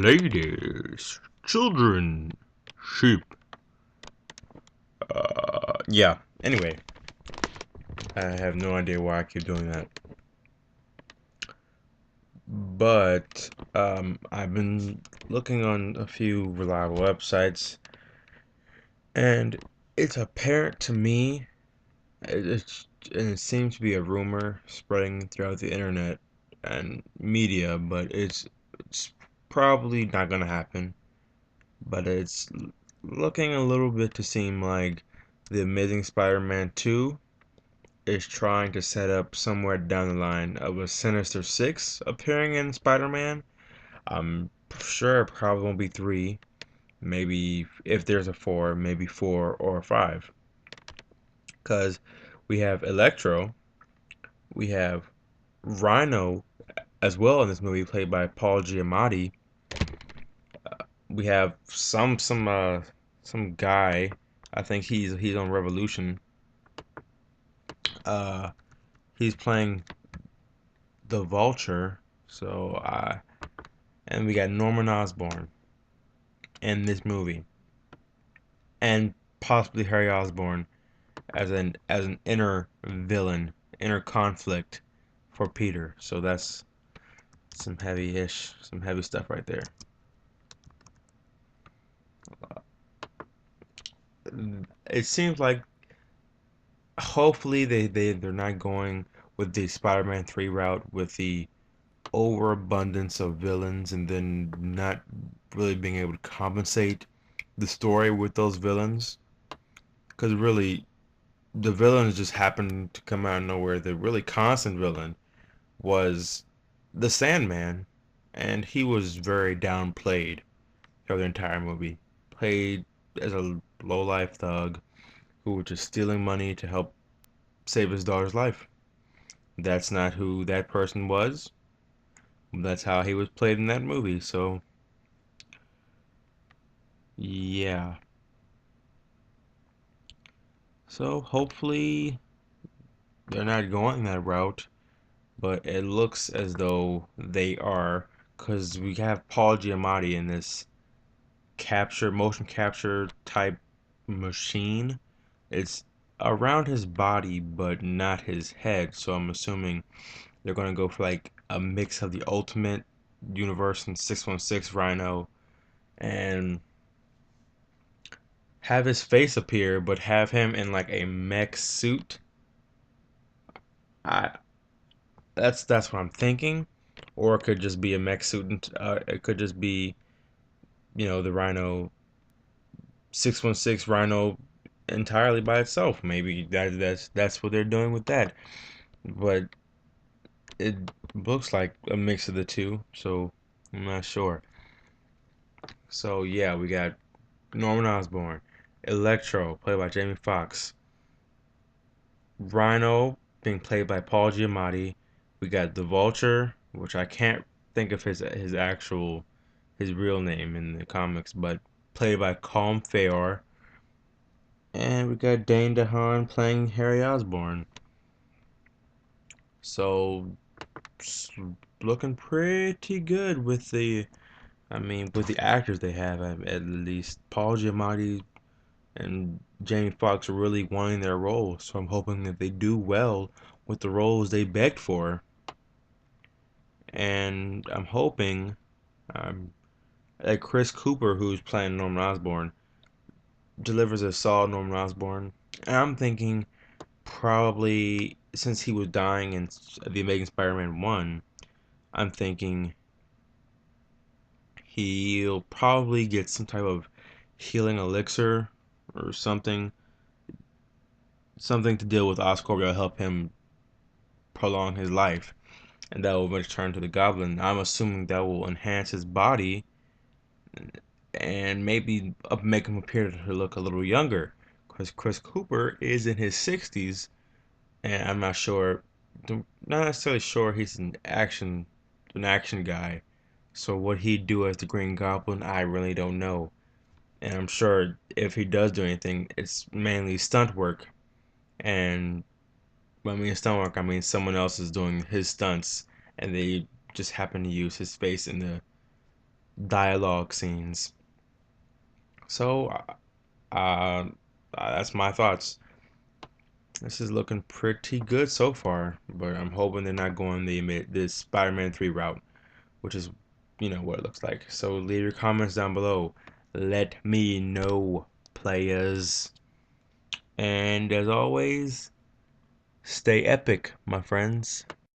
Ladies, children, sheep. Yeah. Anyway, I have no idea why I keep doing that. But I've been looking on a few reliable websites, and it's apparent to me, and it seems to be a rumor spreading throughout the internet and media, but it's probably not gonna happen. But it's looking a little bit to seem like the Amazing Spider-Man 2 is trying to set up somewhere down the line of a Sinister 6 appearing in Spider-Man. I'm sure it probably won't be 3. Maybe if there's a 4, maybe 4 or 5. Because we have Electro, we have Rhino as well in this movie, played by Paul Giamatti. We have some guy. I think he's on Revolution. Uh, he's playing the Vulture. And we got Norman Osborn in this movie, and possibly Harry Osborn as an inner villain, inner conflict for Peter. So that's some heavy stuff right there. It seems like hopefully they're not going with the Spider-Man 3 route with the overabundance of villains and then not really being able to compensate the story with those villains. Because really, the villains just happened to come out of nowhere. The really constant villain was the Sandman, and he was very downplayed throughout the entire movie. Played as a low-life thug who was just stealing money to help save his daughter's life. That's not who that person was. That's how he was played in that movie. So, yeah. So, hopefully, they're not going that route, but it looks as though they are, because we have Paul Giamatti in this motion capture type machine. It's around his body, but not his head. So I'm assuming they're gonna go for like a mix of the Ultimate Universe and 616 Rhino, and have his face appear, but have him in like a mech suit. I that's what I'm thinking, or it could just be a mech suit. And, it could just be the Rhino 616 Rhino entirely by itself. Maybe that's what they're doing with that. But it looks like a mix of the two, so I'm not sure. So yeah, we got Norman Osborn, Electro, played by Jamie Foxx, Rhino being played by Paul Giamatti. We got the Vulture, which I can't think of his real name in the comics, but played by Colm Feore. And we got Dane DeHaan playing Harry Osborn. So looking pretty good with the actors they have at least. Paul Giamatti and Jamie Foxx are really wanting their roles, so I'm hoping that they do well with the roles they begged for. And I'm hoping that Chris Cooper, who's playing Norman Osborn, delivers a solid Norman Osborn. And I'm thinking probably since he was dying in The Amazing Spider-Man 1, I'm thinking he'll probably get some type of healing elixir or something to deal with Oscorp that'll help him prolong his life, and that will return to the Goblin. I'm assuming that will enhance his body and maybe make him appear to look a little younger, because Chris Cooper is in his 60s, and I'm not necessarily sure he's an action guy. So what he'd do as the Green Goblin, I really don't know. And I'm sure if he does do anything, it's mainly stunt work. And when I mean stunt work, I mean someone else is doing his stunts, and they just happen to use his face in dialogue scenes. So, that's my thoughts. This is looking pretty good so far, but I'm hoping they're not going this Spider-Man 3 route, which is, what it looks like. So leave your comments down below. Let me know, players. And as always, stay epic, my friends.